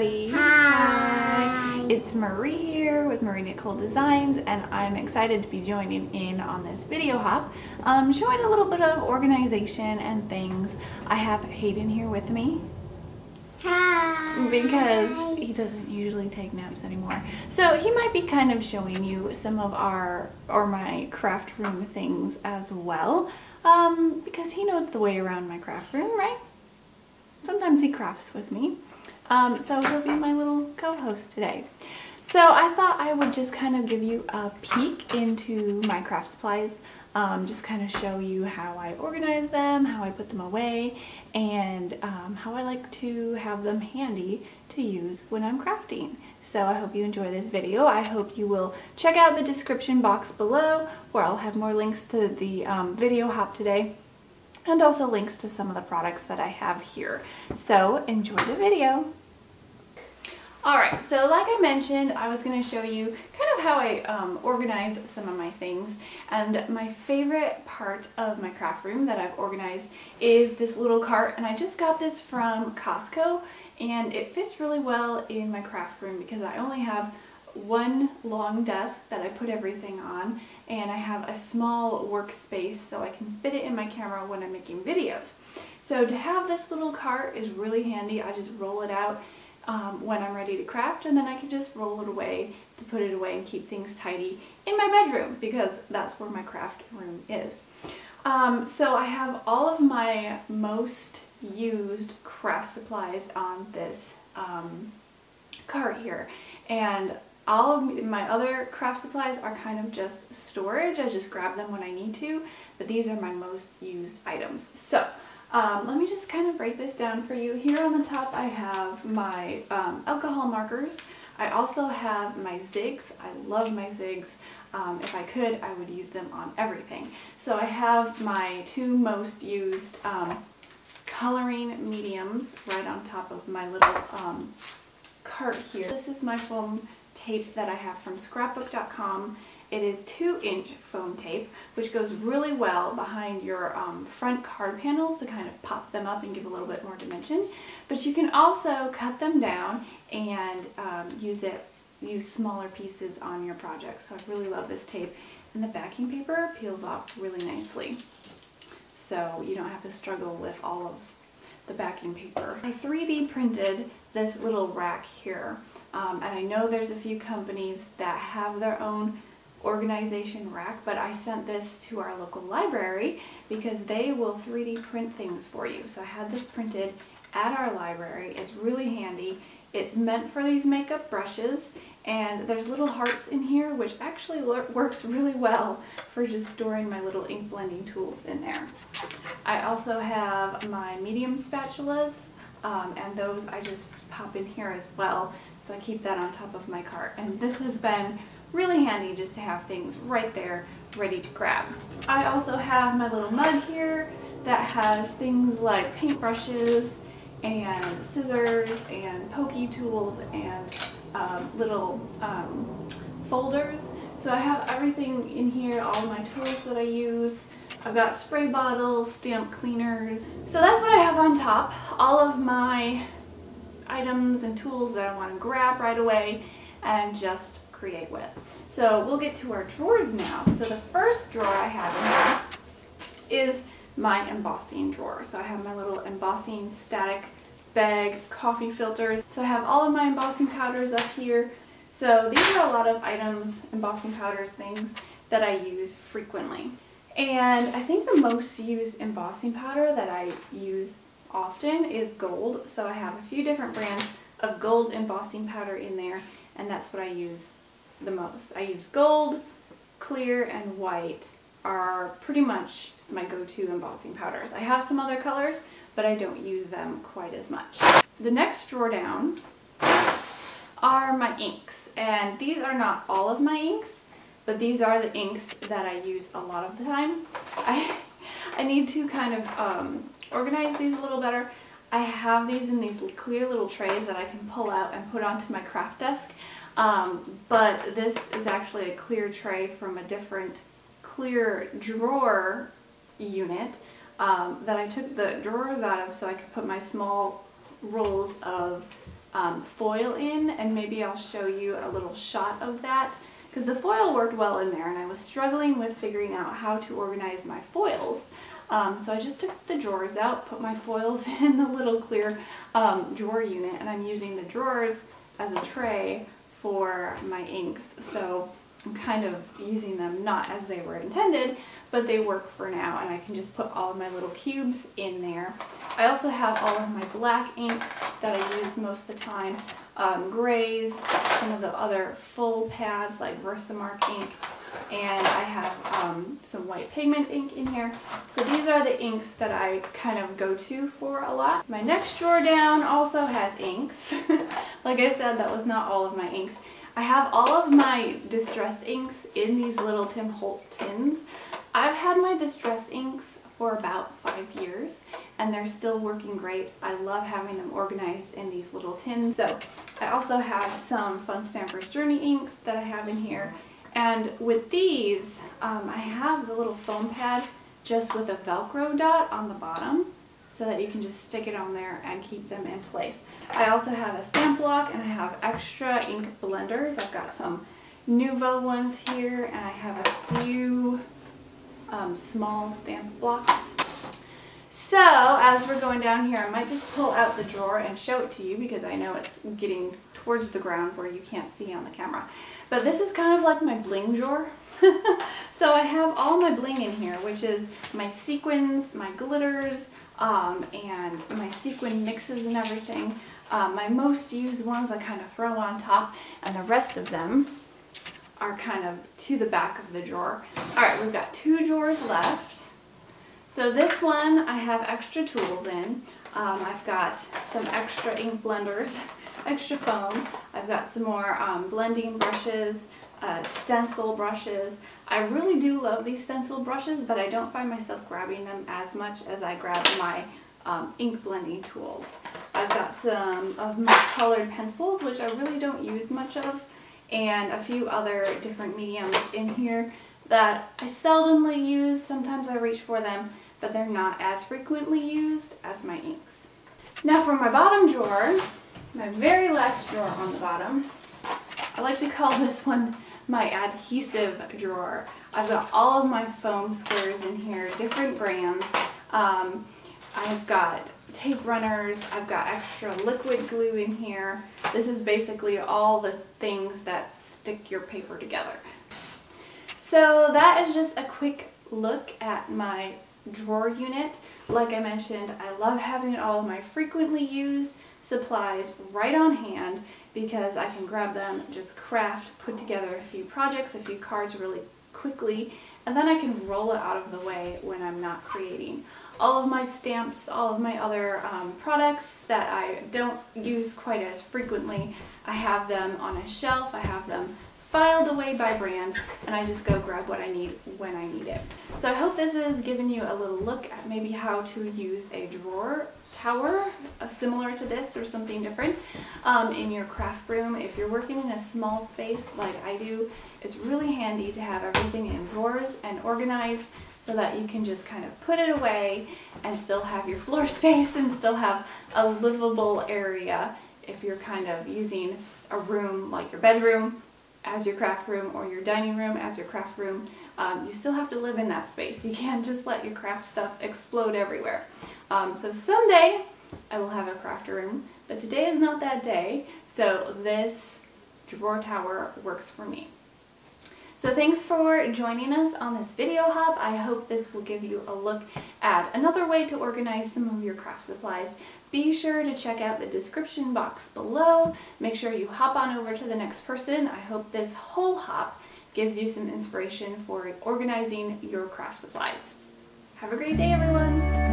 everybody. Hi. It's Marie here with Nicole Designs, and I'm excited to be joining in on this video hop, showing a little bit of organization and things. I have Hayden here with me. Hi. Because he doesn't usually take naps anymore. So he might be kind of showing you some of my craft room things as well. Because he knows the way around my craft room, right? Sometimes he crafts with me. So he'll be my little co-host today. So I thought I would just kind of give you a peek into my craft supplies. Just kind of show you how I organize them, how I put them away, and how I like to have them handy to use when I'm crafting. So I hope you enjoy this video. I hope you will check out the description box below, where I'll have more links to the video hop today, and also links to some of the products that I have here. So enjoy the video. Alright, so like I mentioned, I was going to show you kind of how I organize some of my things, and my favorite part of my craft room that I've organized is this little cart, and I just got this from Costco, and it fits really well in my craft room because I only have one long desk that I put everything on, and I have a small workspace so I can fit it in my camera when I'm making videos. So to have this little cart is really handy. I just roll it out when I'm ready to craft, and then I can just roll it away to put it away and keep things tidy in my bedroom because that's where my craft room is. So I have all of my most used craft supplies on this cart here, and all of my other craft supplies are kind of just storage. I just grab them when I need to, but these are my most used items. So let me just kind of break this down for you. Here on the top I have my alcohol markers. I also have my zigs. I love my zigs. If I could, I would use them on everything. So I have my two most used coloring mediums right on top of my little cart here. This is my foam tape that I have from scrapbook.com. It is 2-inch foam tape, which goes really well behind your front card panels to kind of pop them up and give a little bit more dimension. But you can also cut them down and use smaller pieces on your project. So I really love this tape. And the backing paper peels off really nicely, so you don't have to struggle with all of the backing paper. I 3D printed this little rack here. And I know there's a few companies that have their own organization rack, but I sent this to our local library because they will 3D print things for you. So I had this printed at our library. It's really handy. It's meant for these makeup brushes, and there's little hearts in here, which actually works really well for just storing my little ink blending tools in there. I also have my medium spatulas, and those I just pop in here as well. So I keep that on top of my cart, and this has been really handy just to have things right there ready to grab. I also have my little mug here that has things like paintbrushes and scissors and pokey tools and little folders. So I have everything in here, all my tools that I use. I've got spray bottles, stamp cleaners. So that's what I have on top. All of my items and tools that I want to grab right away and just create with. So we'll get to our drawers now. So the first drawer I have in here is my embossing drawer. So I have my little embossing static bag coffee filters. So I have all of my embossing powders up here. So these are a lot of items, embossing powders, things that I use frequently. And I think the most used embossing powder that I use often is gold. So I have a few different brands of gold embossing powder in there, and that's what I use the most. I use gold, clear, and white are pretty much my go-to embossing powders. I have some other colors, but I don't use them quite as much. The next drawer down are my inks, and these are not all of my inks, but these are the inks that I use a lot of the time. I need to kind of organize these a little better. I have these in these clear little trays that I can pull out and put onto my craft desk, but this is actually a clear tray from a different clear drawer unit that I took the drawers out of so I could put my small rolls of foil in, and maybe I'll show you a little shot of that, because the foil worked well in there and I was struggling with figuring out how to organize my foils. So I just took the drawers out, put my foils in the little clear drawer unit, and I'm using the drawers as a tray for my inks. So I'm kind of using them not as they were intended, but they work for now, and I can just put all of my little cubes in there. I also have all of my black inks that I use most of the time, grays, some of the other full pads like VersaMark ink, and I have some white pigment ink in here. So these are the inks that I kind of go to for a lot. My next drawer down also has inks. Like I said, that was not all of my inks. I have all of my distressed inks in these little Tim Holtz tins. I've had my distressed inks for about 5 years and they're still working great. I love having them organized in these little tins. So I also have some Fun Stampers Journey inks that I have in here. And with these, I have the little foam pad just with a Velcro dot on the bottom so that you can just stick it on there and keep them in place. I also have a stamp block and I have extra ink blenders. I've got some Nuvo ones here and I have a few small stamp blocks. So as we're going down here, I might just pull out the drawer and show it to you because I know it's getting towards the ground where you can't see on the camera. But this is kind of like my bling drawer. So I have all my bling in here, which is my sequins, my glitters, and my sequin mixes and everything. My most used ones I kind of throw on top, and the rest of them are kind of to the back of the drawer. Alright, we've got 2 drawers left. So this one I have extra tools in. I've got some extra ink blenders, extra foam. I've got some more blending brushes, stencil brushes. I really do love these stencil brushes, but I don't find myself grabbing them as much as I grab my ink blending tools. I've got some of my colored pencils, which I really don't use much of, and a few other different mediums in here that I seldomly use. Sometimes I reach for them, but they're not as frequently used as my inks. Now for my bottom drawer, my very last drawer on the bottom, I like to call this one my adhesive drawer. I've got all of my foam squares in here, different brands. I've got tape runners, I've got extra liquid glue in here. This is basically all the things that stick your paper together. So that is just a quick look at my drawer unit. Like I mentioned, I love having all of my frequently used supplies right on hand because I can grab them, just craft, put together a few projects, a few cards really quickly, and then I can roll it out of the way when I'm not creating. All of my stamps, all of my other products that I don't use quite as frequently, I have them on a shelf, I have them filed away by brand, and I just go grab what I need when I need it. So I hope this has given you a little look at maybe how to use a drawer tower similar to this or something different in your craft room. If you're working in a small space like I do, it's really handy to have everything in drawers and organized so that you can just kind of put it away and still have your floor space and still have a livable area if you're kind of using a room like your bedroom as your craft room or your dining room as your craft room. You still have to live in that space. You can't just let your craft stuff explode everywhere. So someday I will have a craft room, but today is not that day, so this drawer tower works for me. So thanks for joining us on this video hop. I hope this will give you a look at another way to organize some of your craft supplies. Be sure to check out the description box below. Make sure you hop on over to the next person. I hope this whole hop gives you some inspiration for organizing your craft supplies. Have a great day, everyone.